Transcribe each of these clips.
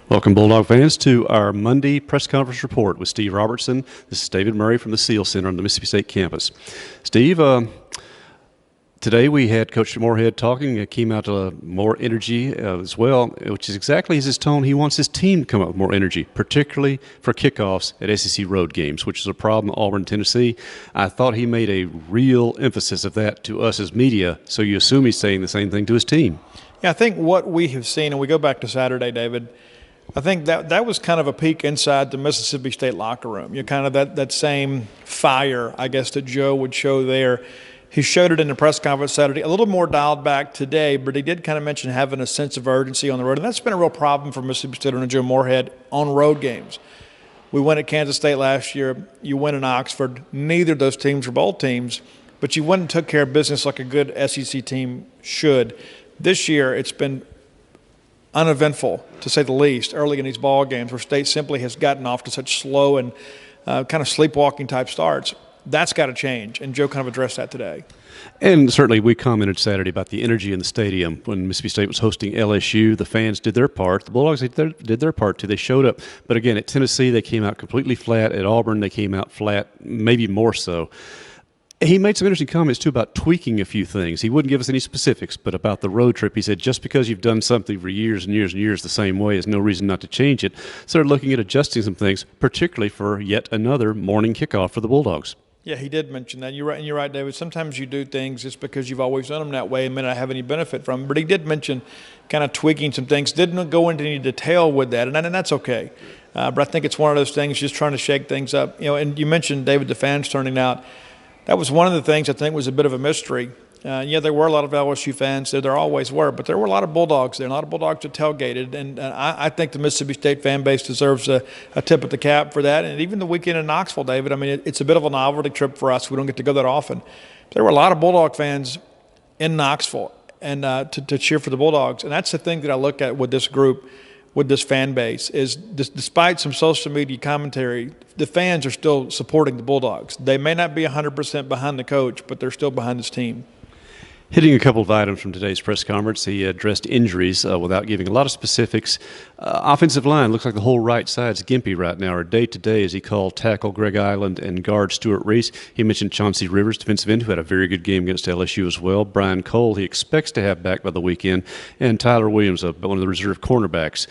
Welcome, Bulldog fans, to our Monday press conference report with Steve Robertson. This is David Murray from the SEAL Center on the Mississippi State campus. Steve, today we had Coach Moorhead talking. It came out to more energy as well, which is exactly his tone. He wants his team to come up with more energy, particularly for kickoffs at SEC road games, which is a problem in Auburn, Tennessee. I thought he made a real emphasis of that to us as media, so you assume he's saying the same thing to his team. Yeah, I think what we have seen, and we go back to Saturday, David, I think that was kind of a peek inside the Mississippi State locker room. You know, kind of that same fire, I guess, that Joe would show there. He showed it in the press conference Saturday, a little more dialed back today, but he did kind of mention having a sense of urgency on the road. And that's been a real problem for Mississippi State under Joe Moorhead on road games. We went at Kansas State last year. You went in Oxford. Neither of those teams were bowl teams, but you went and took care of business like a good SEC team should. This year, it's been uneventful, to say the least, early in these ball games where State simply has gotten off to such slow and kind of sleepwalking type starts. That's got to change, and Joe kind of addressed that today. And certainly we commented Saturday about the energy in the stadium when Mississippi State was hosting LSU. The fans did their part. The Bulldogs did their part, too. They showed up. But again, at Tennessee, they came out completely flat. At Auburn, they came out flat, maybe more so. He made some interesting comments, too, about tweaking a few things. He wouldn't give us any specifics, but about the road trip, he said, just because you've done something for years and years and years the same way is no reason not to change it. So they're looking at adjusting some things, particularly for yet another morning kickoff for the Bulldogs. Yeah, he did mention that. You're right, and you're right, David. Sometimes you do things just because you've always done them that way and may not have any benefit from them. But he did mention kind of tweaking some things. Didn't go into any detail with that, and that's okay. But I think it's one of those things, just trying to shake things up. You know, and you mentioned, David, the fans turning out. That was one of the things I think was a bit of a mystery. Yeah, there were a lot of LSU fans there. There always were. But there were a lot of Bulldogs there, a lot of Bulldogs that tailgated. And I think the Mississippi State fan base deserves a tip of the cap for that. And even the weekend in Knoxville, David, I mean, it's a bit of a novelty trip for us. We don't get to go that often. There were a lot of Bulldog fans in Knoxville and to cheer for the Bulldogs. And that's the thing that I look at with this group, with this fan base, is despite some social media commentary, the fans are still supporting the Bulldogs. They may not be 100% behind the coach, but they're still behind his team. Hitting a couple of items from today's press conference, he addressed injuries without giving a lot of specifics. Offensive line looks like the whole right side's gimpy right now, or day-to-day, as he called tackle Greg Island and guard Stuart Reese. He mentioned Chauncey Rivers, defensive end, who had a very good game against LSU as well. Brian Cole, he expects to have back by the weekend. And Tyler Williams, one of the reserve cornerbacks,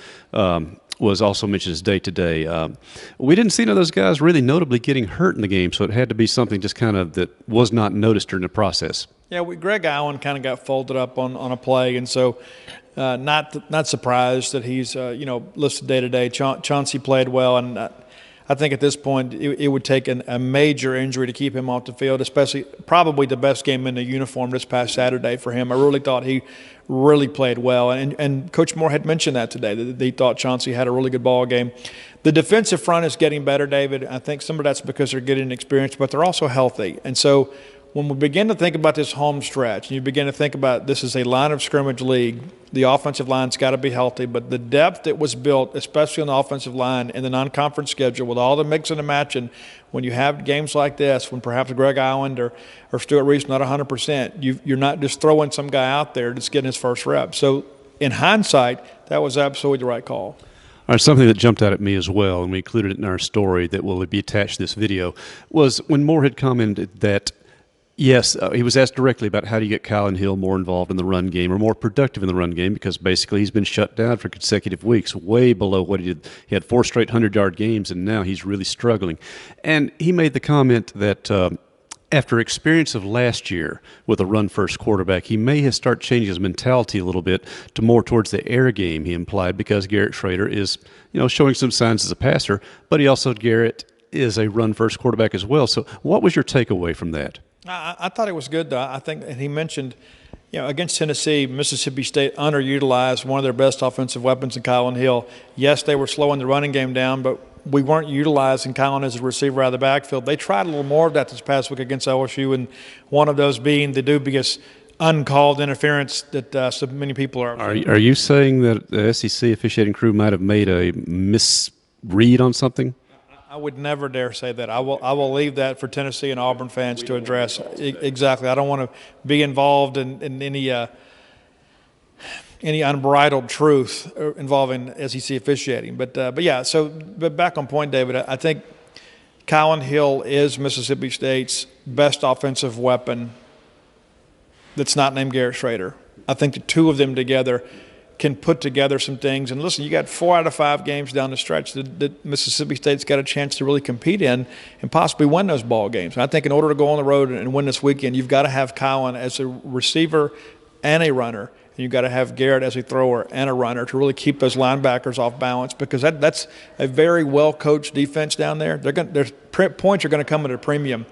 was also mentioned as day-to-day. We didn't see none of those guys really notably getting hurt in the game, so it had to be something just kind of that was not noticed during the process. Yeah, Greg Allen kind of got folded up on a play, and so not surprised that he's listed day-to-day. Chauncey played well, and I think at this point it would take a major injury to keep him off the field, especially probably the best game in the uniform this past Saturday for him. I really thought he really played well, and Coach Moore had mentioned that today, that he thought Chauncey had a really good ball game. The defensive front is getting better, David. I think some of that's because they're getting experience, but they're also healthy. And so when we begin to think about this home stretch, and you begin to think about this is a line of scrimmage league, the offensive line's got to be healthy, but the depth that was built, especially on the offensive line in the non-conference schedule with all the mixing and matching, when you have games like this, when perhaps Greg Island or Stuart Reese not 100%, you're not just throwing some guy out there just getting his first rep. So in hindsight, that was absolutely the right call. All right, something that jumped out at me as well, and we included it in our story that will be attached to this video, was when Moore had commented that yes, he was asked directly about how do you get Kylin Hill more involved in the run game or more productive in the run game, because basically he's been shut down for consecutive weeks, way below what he did. He had 4 straight 100-yard games, and now he's really struggling. And he made the comment that after experience of last year with a run-first quarterback, he may have started changing his mentality a little bit to more towards the air game, he implied, because Garrett Schrader is showing some signs as a passer, but Garrett is a run-first quarterback as well. So what was your takeaway from that? I thought it was good, though. I think, and he mentioned, against Tennessee, Mississippi State underutilized one of their best offensive weapons in Kylin Hill. Yes, they were slowing the running game down, but we weren't utilizing Kylin as a receiver out of the backfield. They tried a little more of that this past week against LSU, and one of those being the dubious uncalled interference that so many people are. Are you saying that the SEC officiating crew might have made a misread on something? I would never dare say that. I will leave that for Tennessee and Auburn fans to address. Exactly. I don't want to be involved in any any unbridled truth involving SEC officiating. But yeah, but back on point, David, I think Kylin Hill is Mississippi State's best offensive weapon that's not named Garrett Schrader. I think the two of them together can put together some things. And listen, you got 4 out of 5 games down the stretch that Mississippi State's got a chance to really compete in and possibly win those ball games. And I think in order to go on the road and win this weekend, you've got to have Kylin as a receiver and a runner. And you've got to have Garrett as a thrower and a runner to really keep those linebackers off balance, because that's a very well-coached defense down there. Their points are going to come at a premium.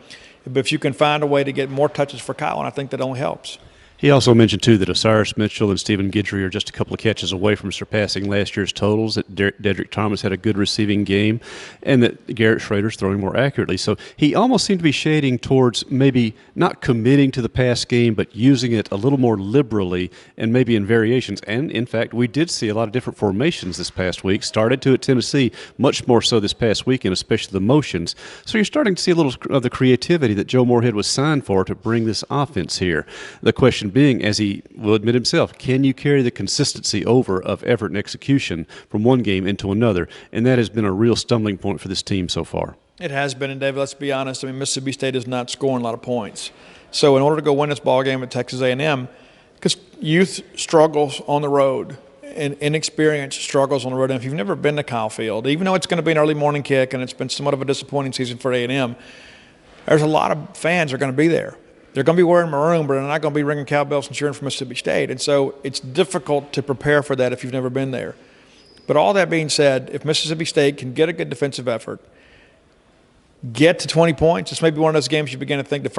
But if you can find a way to get more touches for Kylin, I think that only helps. He also mentioned, too, that Osiris Mitchell and Stephen Guidry are just a couple of catches away from surpassing last year's totals, that Dedrick Thomas had a good receiving game, and that Garrett Schrader's throwing more accurately. So he almost seemed to be shading towards maybe not committing to the pass game, but using it a little more liberally and maybe in variations. And, in fact, we did see a lot of different formations this past week. Started to at Tennessee, much more so this past weekend, especially the motions. So you're starting to see a little of the creativity that Joe Moorhead was signed for to bring this offense here. The question being, as he will admit himself, can you carry the consistency over of effort and execution from one game into another? And that has been a real stumbling point for this team so far. It has been, and David, let's be honest. I mean, Mississippi State is not scoring a lot of points. So in order to go win this ball game at Texas A&M, because youth struggles on the road and inexperienced struggles on the road. And if you've never been to Kyle Field, even though it's going to be an early morning kick and it's been somewhat of a disappointing season for A&M, there's a lot of fans that are going to be there. They're going to be wearing maroon, but they're not going to be ringing cowbells and cheering for Mississippi State. And so it's difficult to prepare for that if you've never been there. But all that being said, if Mississippi State can get a good defensive effort, get to 20 points, it's maybe one of those games you begin to think the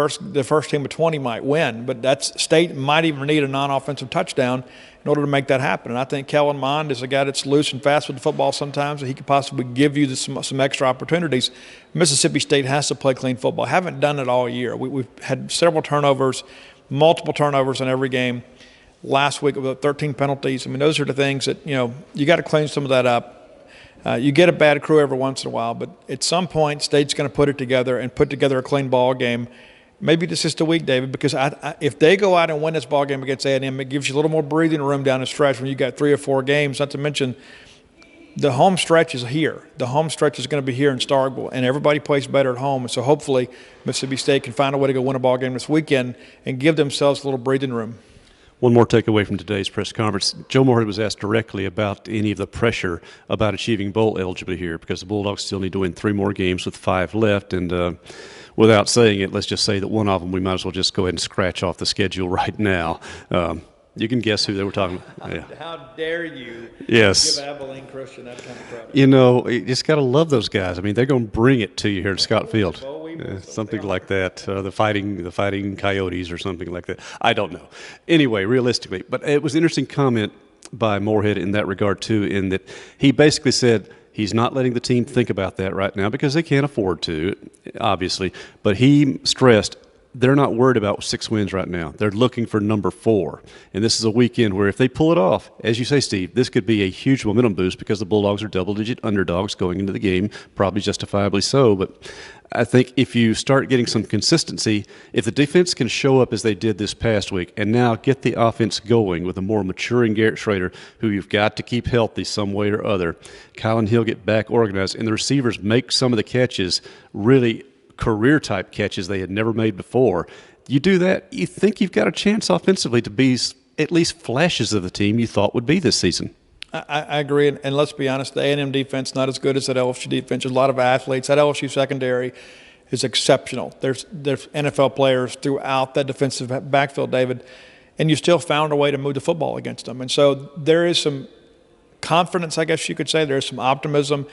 first team of 20 might win. But State might even need a non-offensive touchdown in order to make that happen. And I think Kellen Mond is a guy that's loose and fast with the football sometimes, and he could possibly give you some extra opportunities. Mississippi State has to play clean football. Haven't done it all year. We've had several turnovers, multiple turnovers in every game. Last week, with 13 penalties. I mean, those are the things that, you got to clean some of that up. You get a bad crew every once in a while, but at some point, State's going to put it together and put together a clean ball game. Maybe this is the week, David, because if they go out and win this ball game against A&M, it gives you a little more breathing room down the stretch when you got 3 or 4 games. Not to mention, the home stretch is here. The home stretch is going to be here in Starkville, and everybody plays better at home. And so hopefully Mississippi State can find a way to go win a ball game this weekend and give themselves a little breathing room. One more takeaway from today's press conference. Joe Moorhead was asked directly about any of the pressure about achieving bowl eligibility here, because the Bulldogs still need to win 3 more games with 5 left. And without saying it, let's just say that one of them we might as well just go ahead and scratch off the schedule right now. You can guess who they were talking about. Yeah. How dare you give Abilene Christian that kind of credit? You just got to love those guys. I mean, they're going to bring it to you here at Scott Field. Something like that, the fighting Coyotes or something like that. I don't know. Anyway, realistically, but it was an interesting comment by Moorhead in that regard too, in that he basically said he's not letting the team think about that right now because they can't afford to, obviously. But he stressed they're not worried about 6 wins right now. They're looking for number 4. And this is a weekend where if they pull it off, as you say, Steve, this could be a huge momentum boost because the Bulldogs are double-digit underdogs going into the game, probably justifiably so. But I think if you start getting some consistency, if the defense can show up as they did this past week and now get the offense going with a more maturing Garrett Schrader, who you've got to keep healthy some way or other, Kylin Hill get back organized, and the receivers make some of the catches really career-type catches they had never made before. You do that, you think you've got a chance offensively to be at least flashes of the team you thought would be this season. I agree, and let's be honest, the A&M defense not as good as that LSU defense. There's a lot of athletes. That LSU secondary is exceptional. There's NFL players throughout that defensive backfield, David, and you still found a way to move the football against them. And so there is some confidence, I guess you could say. There's some optimism.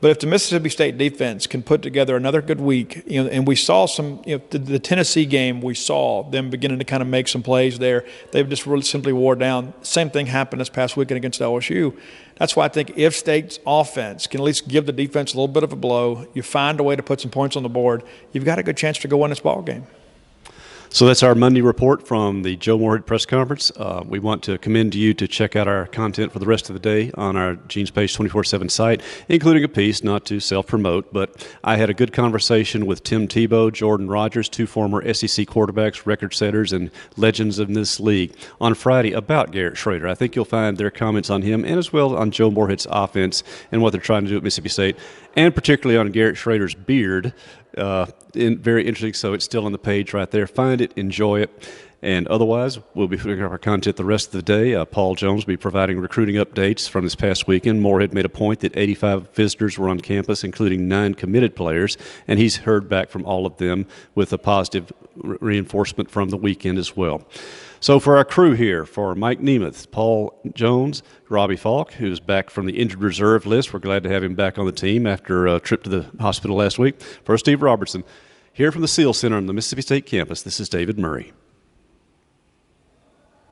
But if the Mississippi State defense can put together another good week, and we saw some, the Tennessee game, we saw them beginning to kind of make some plays there. They've just really simply wore down. Same thing happened this past weekend against LSU. That's why I think if State's offense can at least give the defense a little bit of a blow, you find a way to put some points on the board, you've got a good chance to go win this ball game. So that's our Monday report from the Joe Moorhead press conference. We want to commend you to check out our content for the rest of the day on our Gene's Page 24/7 site, including a piece, not to self-promote, but I had a good conversation with Tim Tebow, Jordan Rogers, two former SEC quarterbacks, record setters, and legends in this league, on Friday about Garrett Schrader. I think you'll find their comments on him and as well on Joe Moorhead's offense and what they're trying to do at Mississippi State, and particularly on Garrett Schrader's beard. Very interesting, so it's still on the page right there. Find it, enjoy it, and otherwise, we'll be putting up our content the rest of the day. Paul Jones will be providing recruiting updates from this past weekend. Moorhead made a point that 85 visitors were on campus, including 9 committed players, and he's heard back from all of them with a positive reinforcement from the weekend as well. So for our crew here, for Mike Nemeth, Paul Jones, Robbie Falk, who's back from the injured reserve list. We're glad to have him back on the team after a trip to the hospital last week. For Steve Robertson, here from the SEAL Center on the Mississippi State campus, this is David Murray.